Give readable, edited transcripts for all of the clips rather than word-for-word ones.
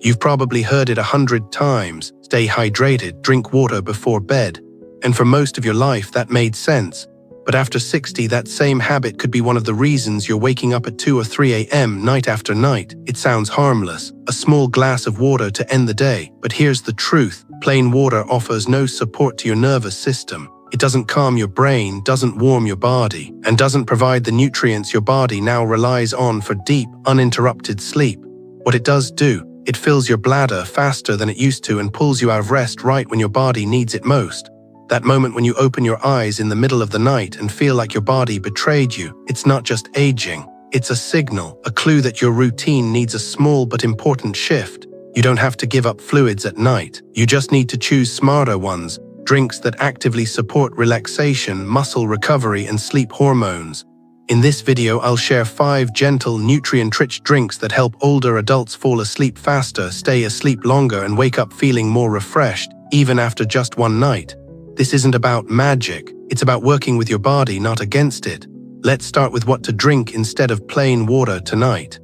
You've probably heard it 100 times: stay hydrated, drink water before bed. And for most of your life that made sense. But after 60, that same habit could be one of the reasons you're waking up at 2 or 3 a.m. night after night. It sounds harmless, a small glass of water to end the day. But here's the truth: plain water offers no support to your nervous system. It doesn't calm your brain, doesn't warm your body, and doesn't provide the nutrients your body now relies on for deep, uninterrupted sleep. What it does do, it fills your bladder faster than it used to and pulls you out of rest right when your body needs it most. That moment when you open your eyes in the middle of the night and feel like your body betrayed you, it's not just aging. It's a signal, a clue that your routine needs a small but important shift. You don't have to give up fluids at night. You just need to choose smarter ones, drinks that actively support relaxation, muscle recovery, and sleep hormones. In this video, I'll share 5 gentle, nutrient-rich drinks that help older adults fall asleep faster, stay asleep longer, and wake up feeling more refreshed, even after just one night. This isn't about magic, it's about working with your body, not against it. Let's start with what to drink instead of plain water tonight.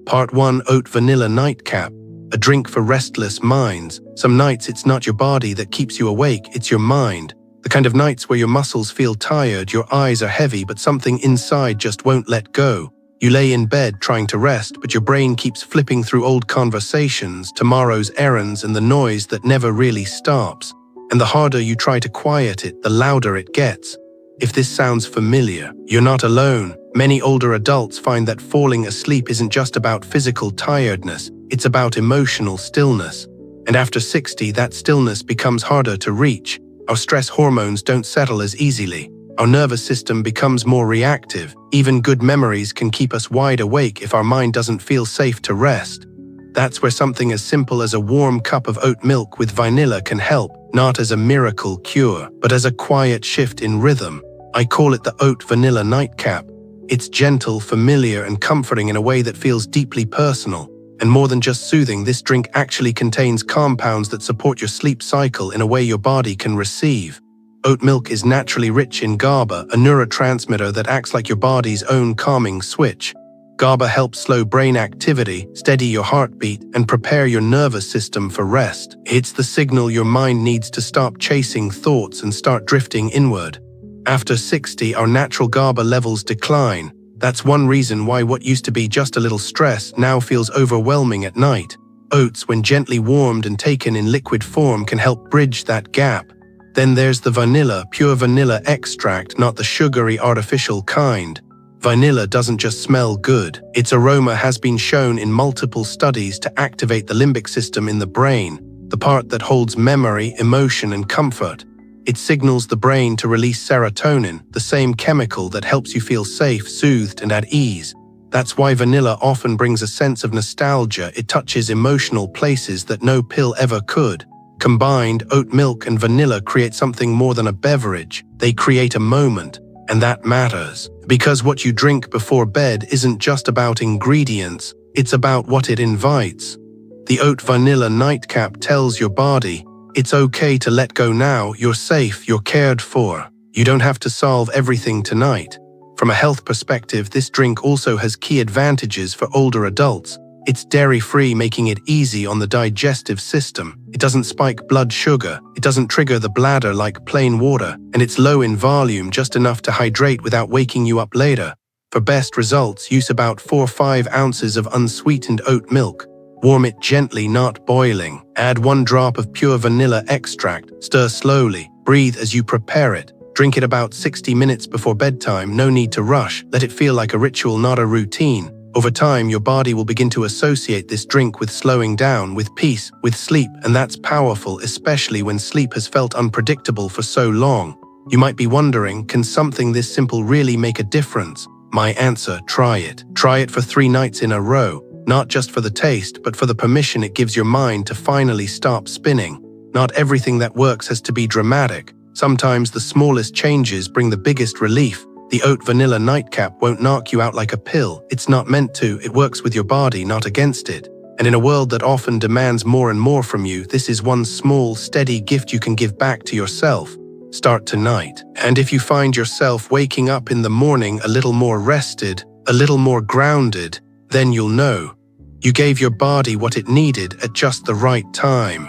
Part 1: Oat Vanilla Nightcap, a drink for restless minds. Some nights it's not your body that keeps you awake, it's your mind. The kind of nights where your muscles feel tired, your eyes are heavy, but something inside just won't let go. You lay in bed trying to rest, but your brain keeps flipping through old conversations, tomorrow's errands, and the noise that never really stops. And the harder you try to quiet it, the louder it gets. If this sounds familiar, you're not alone. Many older adults find that falling asleep isn't just about physical tiredness, it's about emotional stillness. And after 60, that stillness becomes harder to reach. Our stress hormones don't settle as easily. Our nervous system becomes more reactive. Even good memories can keep us wide awake if our mind doesn't feel safe to rest. That's where something as simple as a warm cup of oat milk with vanilla can help, not as a miracle cure, but as a quiet shift in rhythm. I call it the Oat Vanilla Nightcap. It's gentle, familiar, and comforting in a way that feels deeply personal. And more than just soothing, this drink actually contains compounds that support your sleep cycle in a way your body can receive. Oat milk is naturally rich in GABA, a neurotransmitter that acts like your body's own calming switch. GABA helps slow brain activity, steady your heartbeat, and prepare your nervous system for rest. It's the signal your mind needs to stop chasing thoughts and start drifting inward. After 60, our natural GABA levels decline. That's one reason why what used to be just a little stress now feels overwhelming at night. Oats, when gently warmed and taken in liquid form, can help bridge that gap. Then there's the vanilla, pure vanilla extract, not the sugary artificial kind. Vanilla doesn't just smell good. Its aroma has been shown in multiple studies to activate the limbic system in the brain, the part that holds memory, emotion, and comfort. It signals the brain to release serotonin, the same chemical that helps you feel safe, soothed, and at ease. That's why vanilla often brings a sense of nostalgia. It touches emotional places that no pill ever could. Combined, oat milk and vanilla create something more than a beverage. They create a moment, and that matters. Because what you drink before bed isn't just about ingredients, it's about what it invites. The Oat Vanilla Nightcap tells your body, it's okay to let go now, you're safe, you're cared for. You don't have to solve everything tonight. From a health perspective, this drink also has key advantages for older adults. It's dairy-free, making it easy on the digestive system. It doesn't spike blood sugar, it doesn't trigger the bladder like plain water, and it's low in volume, just enough to hydrate without waking you up later. For best results, use about 4 or 5 ounces of unsweetened oat milk. Warm it gently, not boiling. Add 1 drop of pure vanilla extract. Stir slowly. Breathe as you prepare it. Drink it about 60 minutes before bedtime. No need to rush. Let it feel like a ritual, not a routine. Over time, your body will begin to associate this drink with slowing down, with peace, with sleep, and that's powerful, especially when sleep has felt unpredictable for so long. You might be wondering, can something this simple really make a difference? My answer: try it. Try it for 3 nights in a row. Not just for the taste, but for the permission it gives your mind to finally stop spinning. Not everything that works has to be dramatic. Sometimes the smallest changes bring the biggest relief. The Oat Vanilla Nightcap won't knock you out like a pill. It's not meant to. It works with your body, not against it. And in a world that often demands more and more from you, this is one small, steady gift you can give back to yourself. Start tonight. And if you find yourself waking up in the morning a little more rested, a little more grounded, then you'll know. You gave your body what it needed at just the right time.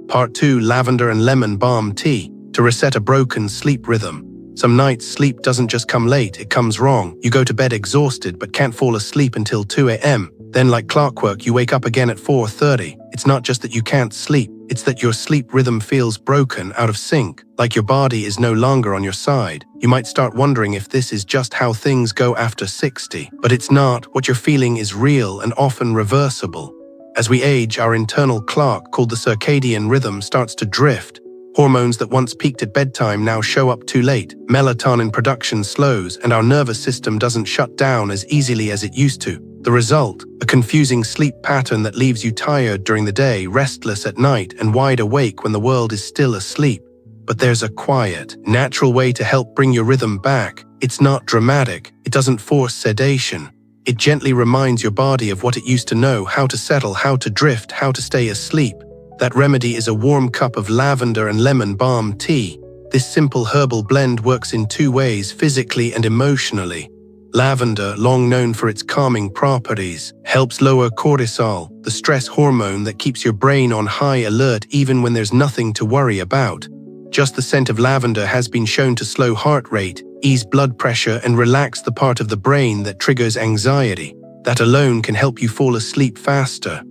Part 2. Lavender and lemon balm tea to reset a broken sleep rhythm. Some nights sleep doesn't just come late, it comes wrong. You go to bed exhausted but can't fall asleep until 2 a.m. Then, like clockwork, you wake up again at 4:30. It's not just that you can't sleep, it's that your sleep rhythm feels broken, out of sync, like your body is no longer on your side. You might start wondering if this is just how things go after 60, but it's not. What you're feeling is real and often reversible. As we age, our internal clock, called the circadian rhythm, starts to drift. Hormones that once peaked at bedtime now show up too late. Melatonin production slows, and our nervous system doesn't shut down as easily as it used to. The result? A confusing sleep pattern that leaves you tired during the day, restless at night, and wide awake when the world is still asleep. But there's a quiet, natural way to help bring your rhythm back. It's not dramatic. It doesn't force sedation. It gently reminds your body of what it used to know, how to settle, how to drift, how to stay asleep. That remedy is a warm cup of lavender and lemon balm tea. This simple herbal blend works in two ways, physically and emotionally. Lavender, long known for its calming properties, helps lower cortisol, the stress hormone that keeps your brain on high alert even when there's nothing to worry about. Just the scent of lavender has been shown to slow heart rate, ease blood pressure, and relax the part of the brain that triggers anxiety. That alone can help you fall asleep faster.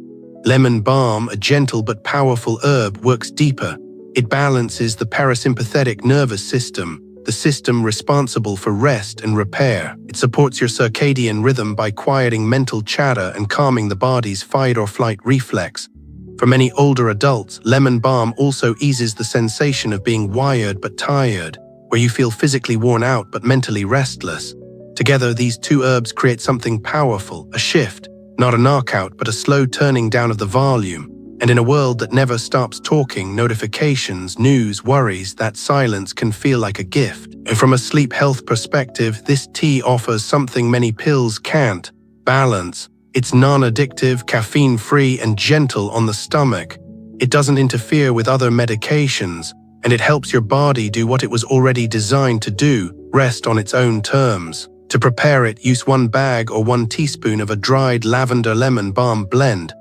Lemon balm, a gentle but powerful herb, works deeper. It balances the parasympathetic nervous system, the system responsible for rest and repair. It supports your circadian rhythm by quieting mental chatter and calming the body's fight-or-flight reflex. For many older adults, lemon balm also eases the sensation of being wired but tired, where you feel physically worn out but mentally restless. Together, these two herbs create something powerful, a shift. Not a knockout, but a slow turning down of the volume. And in a world that never stops talking, notifications, news, worries, that silence can feel like a gift. And from a sleep health perspective, this tea offers something many pills can't: balance. It's non-addictive, caffeine-free, and gentle on the stomach. It doesn't interfere with other medications, and it helps your body do what it was already designed to do: rest on its own terms. To prepare it, use 1 bag or 1 teaspoon of a dried lavender lemon balm blend.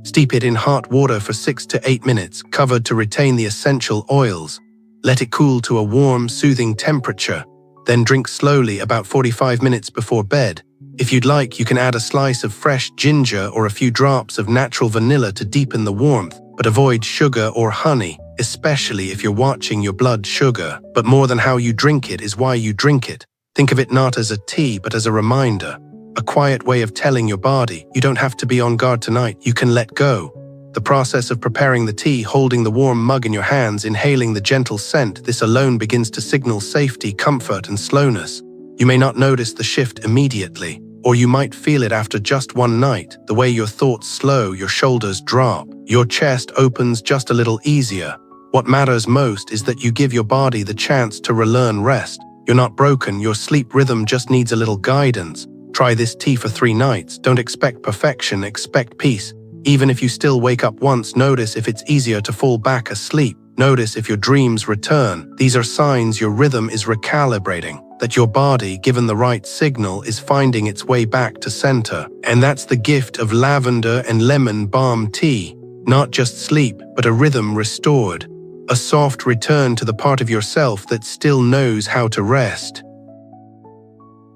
Steep it in hot water for 6 to 8 minutes, covered to retain the essential oils. Let it cool to a warm, soothing temperature. Then drink slowly about 45 minutes before bed. If you'd like, you can add a slice of fresh ginger or a few drops of natural vanilla to deepen the warmth, but avoid sugar or honey, especially if you're watching your blood sugar. But more than how you drink it is why you drink it. Think of it not as a tea, but as a reminder. A quiet way of telling your body, you don't have to be on guard tonight, you can let go. The process of preparing the tea, holding the warm mug in your hands, inhaling the gentle scent, this alone begins to signal safety, comfort, and slowness. You may not notice the shift immediately, or you might feel it after just one night, the way your thoughts slow, your shoulders drop, your chest opens just a little easier. What matters most is that you give your body the chance to relearn rest. You're not broken, your sleep rhythm just needs a little guidance. Try this tea for 3 nights. Don't expect perfection, expect peace. Even if you still wake up once, notice if it's easier to fall back asleep. Notice if your dreams return. These are signs your rhythm is recalibrating, that your body, given the right signal, is finding its way back to center. And that's the gift of lavender and lemon balm tea. Not just sleep, but a rhythm restored. A soft return to the part of yourself that still knows how to rest.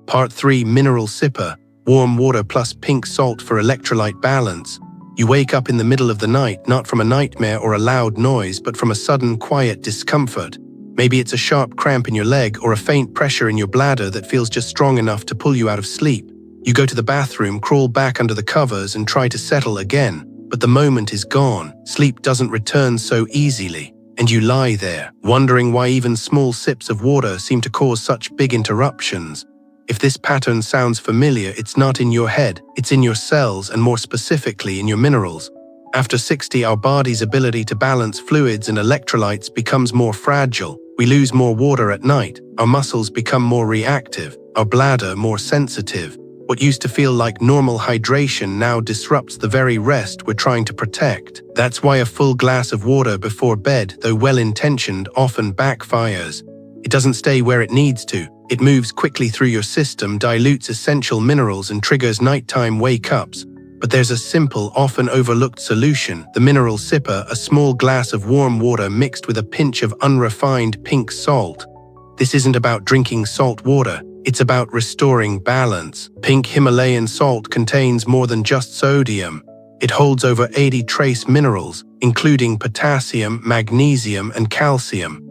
Part 3. Mineral Sipper. Warm water plus pink salt for electrolyte balance. You wake up in the middle of the night, not from a nightmare or a loud noise, but from a sudden quiet discomfort. Maybe it's a sharp cramp in your leg or a faint pressure in your bladder that feels just strong enough to pull you out of sleep. You go to the bathroom, crawl back under the covers, and try to settle again. But the moment is gone. Sleep doesn't return so easily. And you lie there, wondering why even small sips of water seem to cause such big interruptions. If this pattern sounds familiar, it's not in your head, it's in your cells, and more specifically in your minerals. After 60, our body's ability to balance fluids and electrolytes becomes more fragile. We lose more water at night, our muscles become more reactive, our bladder more sensitive. What used to feel like normal hydration now disrupts the very rest we're trying to protect. That's why a full glass of water before bed, though well-intentioned, often backfires. It doesn't stay where it needs to. It moves quickly through your system, dilutes essential minerals, and triggers nighttime wake-ups. But there's a simple, often overlooked solution: the mineral sipper, a small glass of warm water mixed with a pinch of unrefined pink salt. This isn't about drinking salt water, it's about restoring balance. Pink Himalayan salt contains more than just sodium. It holds over 80 trace minerals, including potassium, magnesium, and calcium.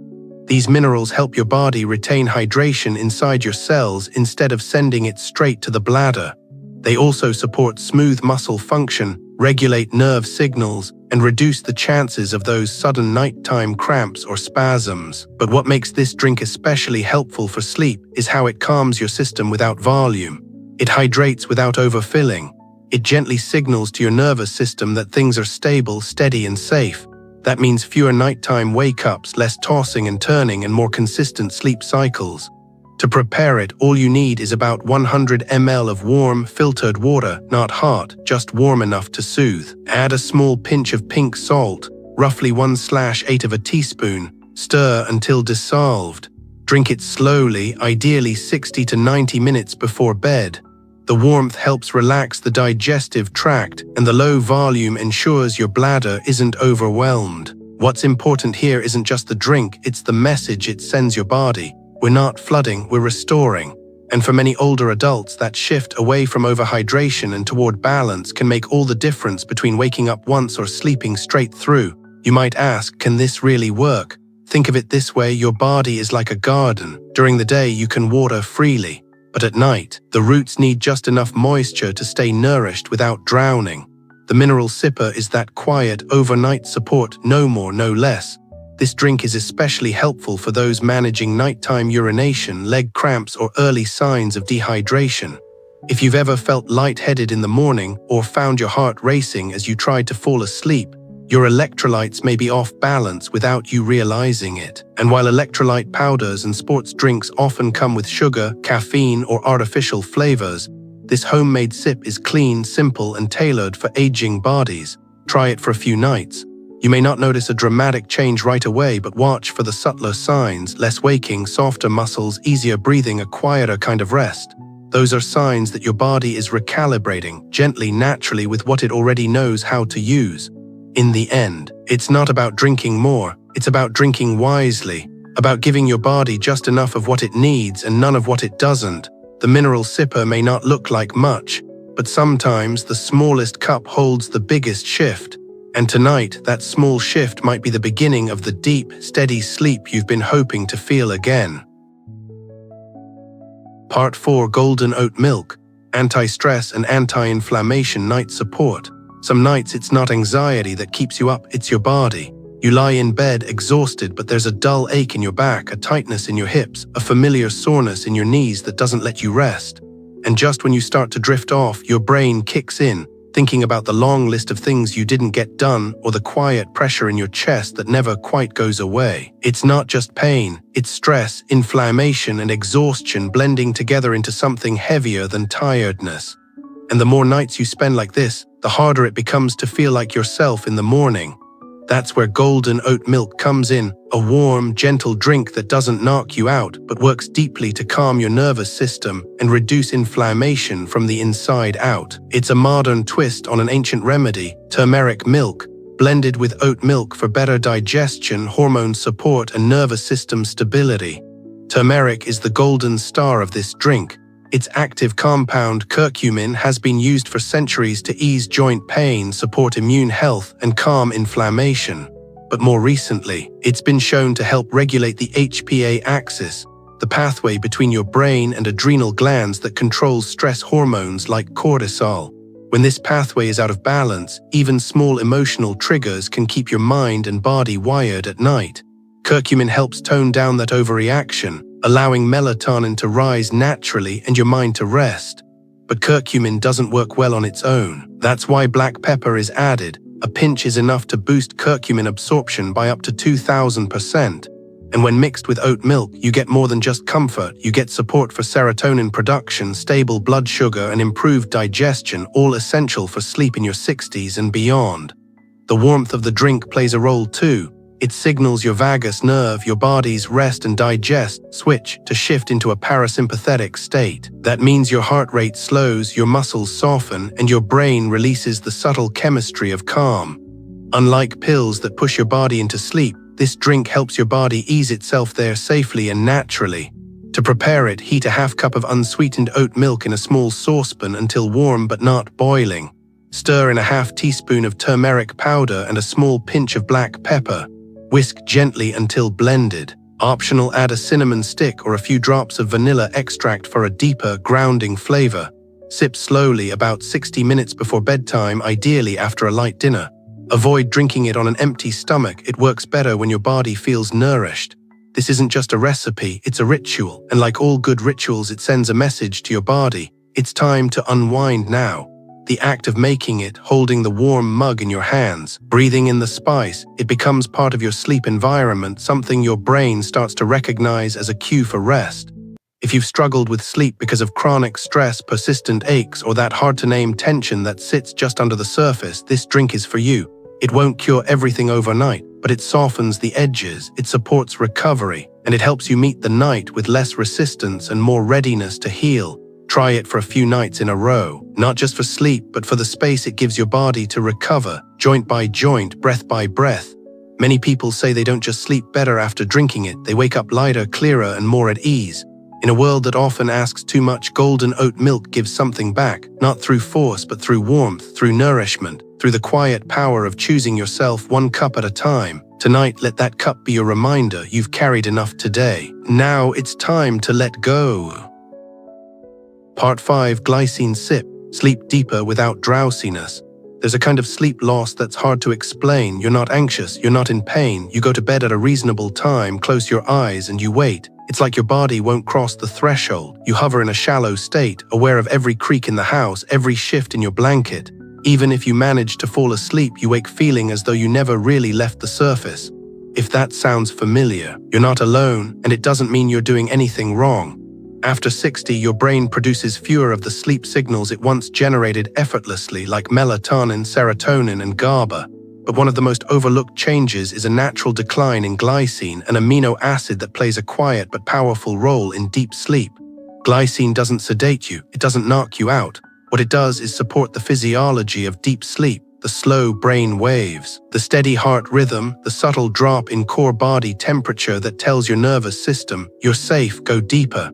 These minerals help your body retain hydration inside your cells instead of sending it straight to the bladder. They also support smooth muscle function, regulate nerve signals, and reduce the chances of those sudden nighttime cramps or spasms. But what makes this drink especially helpful for sleep is how it calms your system without volume. It hydrates without overfilling. It gently signals to your nervous system that things are stable, steady, and safe. That means fewer nighttime wake-ups, less tossing and turning, and more consistent sleep cycles. To prepare it, all you need is about 100 ml of warm, filtered water, not hot, just warm enough to soothe. Add a small pinch of pink salt, roughly 1/8 of a teaspoon. Stir until dissolved. Drink it slowly, ideally 60 to 90 minutes before bed. The warmth helps relax the digestive tract, and the low volume ensures your bladder isn't overwhelmed. What's important here isn't just the drink, it's the message it sends your body. We're not flooding, we're restoring. And for many older adults, that shift away from overhydration and toward balance can make all the difference between waking up once or sleeping straight through. You might ask, can this really work? Think of it this way: your body is like a garden. During the day, you can water freely. But at night, the roots need just enough moisture to stay nourished without drowning. The mineral sipper is that quiet, overnight support, no more, no less. This drink is especially helpful for those managing nighttime urination, leg cramps, or early signs of dehydration. If you've ever felt lightheaded in the morning or found your heart racing as you tried to fall asleep, your electrolytes may be off balance without you realizing it. And while electrolyte powders and sports drinks often come with sugar, caffeine, or artificial flavors, this homemade sip is clean, simple, and tailored for aging bodies. Try it for a few nights. You may not notice a dramatic change right away, but watch for the subtler signs: less waking, softer muscles, easier breathing, a quieter kind of rest. Those are signs that your body is recalibrating, gently, naturally, with what it already knows how to use. In the end, it's not about drinking more, it's about drinking wisely, about giving your body just enough of what it needs and none of what it doesn't. The mineral sipper may not look like much, but sometimes the smallest cup holds the biggest shift. And tonight, that small shift might be the beginning of the deep, steady sleep you've been hoping to feel again. Part 4: Golden Oat Milk, Anti-Stress and Anti-Inflammation Night Support. Some nights it's not anxiety that keeps you up, it's your body. You lie in bed exhausted, but there's a dull ache in your back, a tightness in your hips, a familiar soreness in your knees that doesn't let you rest. And just when you start to drift off, your brain kicks in, thinking about the long list of things you didn't get done or the quiet pressure in your chest that never quite goes away. It's not just pain, it's stress, inflammation, and exhaustion blending together into something heavier than tiredness. And the more nights you spend like this, the harder it becomes to feel like yourself in the morning. That's where golden oat milk comes in, a warm, gentle drink that doesn't knock you out, but works deeply to calm your nervous system and reduce inflammation from the inside out. It's a modern twist on an ancient remedy, turmeric milk, blended with oat milk for better digestion, hormone support, and nervous system stability. Turmeric is the golden star of this drink. Its active compound, curcumin, has been used for centuries to ease joint pain, support immune health, and calm inflammation. But more recently, it's been shown to help regulate the HPA axis, the pathway between your brain and adrenal glands that controls stress hormones like cortisol. When this pathway is out of balance, even small emotional triggers can keep your mind and body wired at night. Curcumin helps tone down that overreaction, allowing melatonin to rise naturally and your mind to rest. But curcumin doesn't work well on its own. That's why black pepper is added. A pinch is enough to boost curcumin absorption by up to 2,000%. And when mixed with oat milk, you get more than just comfort. You get support for serotonin production, stable blood sugar, and improved digestion, all essential for sleep in your 60s and beyond. The warmth of the drink plays a role too. It signals your vagus nerve, your body's rest and digest switch, to shift into a parasympathetic state. That means your heart rate slows, your muscles soften, and your brain releases the subtle chemistry of calm. Unlike pills that push your body into sleep, this drink helps your body ease itself there safely and naturally. To prepare it, heat a half cup of unsweetened oat milk in a small saucepan until warm but not boiling. Stir in a half teaspoon of turmeric powder and a small pinch of black pepper. Whisk gently until blended. Optional, add a cinnamon stick or a few drops of vanilla extract for a deeper, grounding flavor. Sip slowly about 60 minutes before bedtime, ideally after a light dinner. Avoid drinking it on an empty stomach. It works better when your body feels nourished. This isn't just a recipe, it's a ritual, and like all good rituals, it sends a message to your body. It's time to unwind now. The act of making it, holding the warm mug in your hands, breathing in the spice, it becomes part of your sleep environment, something your brain starts to recognize as a cue for rest. If you've struggled with sleep because of chronic stress, persistent aches, or that hard-to-name tension that sits just under the surface, this drink is for you. It won't cure everything overnight, but it softens the edges, it supports recovery, and it helps you meet the night with less resistance and more readiness to heal. Try it for a few nights in a row, not just for sleep, but for the space it gives your body to recover, joint by joint, breath by breath. Many people say they don't just sleep better after drinking it, they wake up lighter, clearer, and more at ease. In a world that often asks too much, golden oat milk gives something back, not through force, but through warmth, through nourishment, through the quiet power of choosing yourself one cup at a time. Tonight, let that cup be your reminder you've carried enough today. Now it's time to let go. Part 5. Glycine Sip. Sleep deeper without drowsiness. There's a kind of sleep loss that's hard to explain. You're not anxious, you're not in pain, you go to bed at a reasonable time, close your eyes, and you wait. It's like your body won't cross the threshold. You hover in a shallow state, aware of every creak in the house, every shift in your blanket. Even if you manage to fall asleep, you wake feeling as though you never really left the surface. If that sounds familiar, you're not alone, and it doesn't mean you're doing anything wrong. After 60, your brain produces fewer of the sleep signals it once generated effortlessly, like melatonin, serotonin, and GABA. But one of the most overlooked changes is a natural decline in glycine, an amino acid that plays a quiet but powerful role in deep sleep. Glycine doesn't sedate you, it doesn't knock you out. What it does is support the physiology of deep sleep, the slow brain waves, the steady heart rhythm, the subtle drop in core body temperature that tells your nervous system, you're safe, go deeper.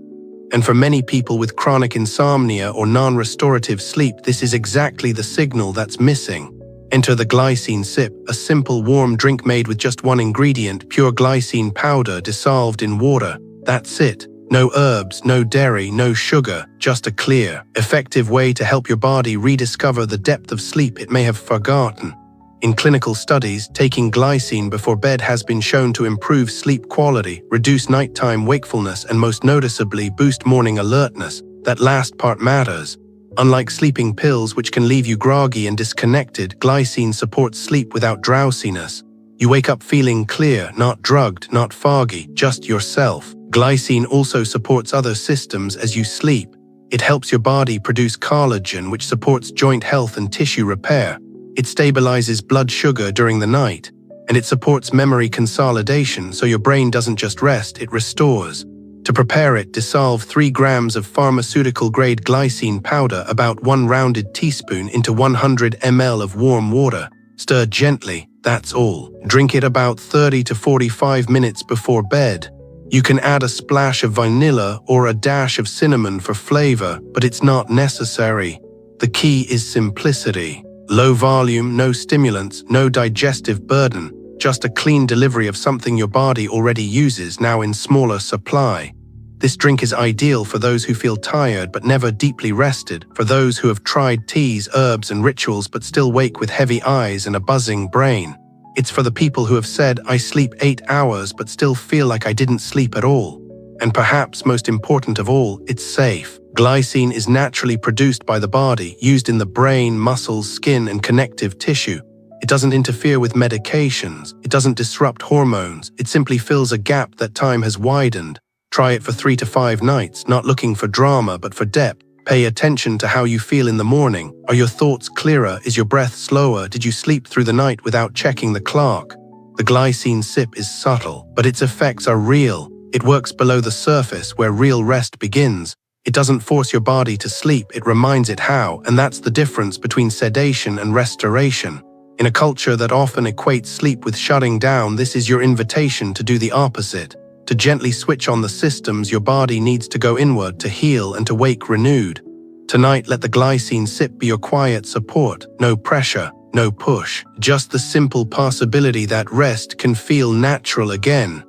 And for many people with chronic insomnia or non-restorative sleep, this is exactly the signal that's missing. Enter the Glycine Sip, a simple warm drink made with just one ingredient, pure glycine powder dissolved in water. That's it. No herbs, no dairy, no sugar, just a clear, effective way to help your body rediscover the depth of sleep it may have forgotten. In clinical studies, taking glycine before bed has been shown to improve sleep quality, reduce nighttime wakefulness, and most noticeably boost morning alertness. That last part matters. Unlike sleeping pills, which can leave you groggy and disconnected, glycine supports sleep without drowsiness. You wake up feeling clear, not drugged, not foggy, just yourself. Glycine also supports other systems as you sleep. It helps your body produce collagen, which supports joint health and tissue repair. It stabilizes blood sugar during the night, and it supports memory consolidation, so your brain doesn't just rest, it restores. To prepare it, dissolve 3 grams of pharmaceutical-grade glycine powder, about 1 rounded teaspoon, into 100 ml of warm water. Stir gently, that's all. Drink it about 30 to 45 minutes before bed. You can add a splash of vanilla or a dash of cinnamon for flavor, but it's not necessary. The key is simplicity. Low volume, no stimulants, no digestive burden, just a clean delivery of something your body already uses, now in smaller supply. This drink is ideal for those who feel tired but never deeply rested, for those who have tried teas, herbs, and rituals but still wake with heavy eyes and a buzzing brain. It's for the people who have said, I sleep 8 hours but still feel like I didn't sleep at all. And perhaps most important of all, it's safe. Glycine is naturally produced by the body, used in the brain, muscles, skin, and connective tissue. It doesn't interfere with medications. It doesn't disrupt hormones. It simply fills a gap that time has widened. Try it for 3 to 5 nights, not looking for drama, but for depth. Pay attention to how you feel in the morning. Are your thoughts clearer? Is your breath slower? Did you sleep through the night without checking the clock? The glycine sip is subtle, but its effects are real. It works below the surface where real rest begins. It doesn't force your body to sleep, it reminds it how, and that's the difference between sedation and restoration. In a culture that often equates sleep with shutting down, this is your invitation to do the opposite. To gently switch on the systems your body needs to go inward to heal and to wake renewed. Tonight, let the glycine sip be your quiet support. No pressure, no push. Just the simple possibility that rest can feel natural again,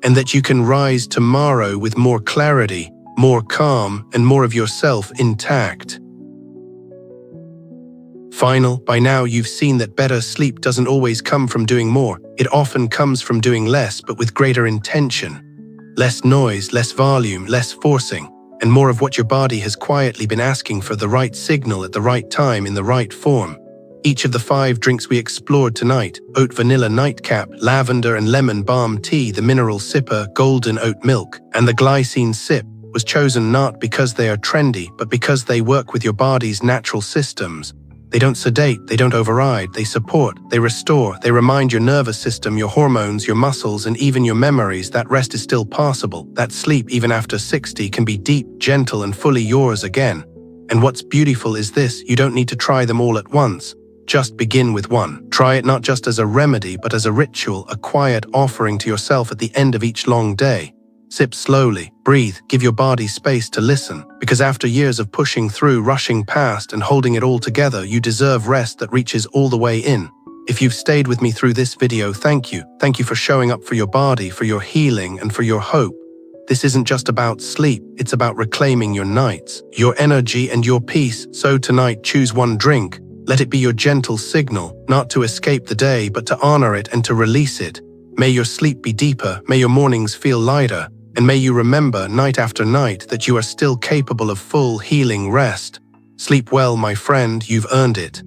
and that you can rise tomorrow with more clarity, more calm, and more of yourself intact. By now you've seen that better sleep doesn't always come from doing more. It often comes from doing less, but with greater intention. Less noise, less volume, less forcing, and more of what your body has quietly been asking for: the right signal at the right time in the right form. Each of the 5 drinks we explored tonight, oat vanilla nightcap, lavender and lemon balm tea, the mineral sipper, golden oat milk, and the glycine sip, was chosen not because they are trendy, but because they work with your body's natural systems. They don't sedate, they don't override, they support, they restore, they remind your nervous system, your hormones, your muscles, and even your memories that rest is still possible, that sleep, even after 60, can be deep, gentle, and fully yours again. And what's beautiful is this: you don't need to try them all at once. Just begin with one. Try it not just as a remedy, but as a ritual, a quiet offering to yourself at the end of each long day. Sip slowly, breathe, give your body space to listen, because after years of pushing through, rushing past, and holding it all together, you deserve rest that reaches all the way in. If you've stayed with me through this video, thank you. Thank you for showing up for your body, for your healing, and for your hope. This isn't just about sleep, it's about reclaiming your nights, your energy, and your peace. So tonight, choose one drink. Let it be your gentle signal, not to escape the day, but to honor it and to release it. May your sleep be deeper, may your mornings feel lighter, and may you remember night after night that you are still capable of full healing rest. Sleep well, my friend, you've earned it.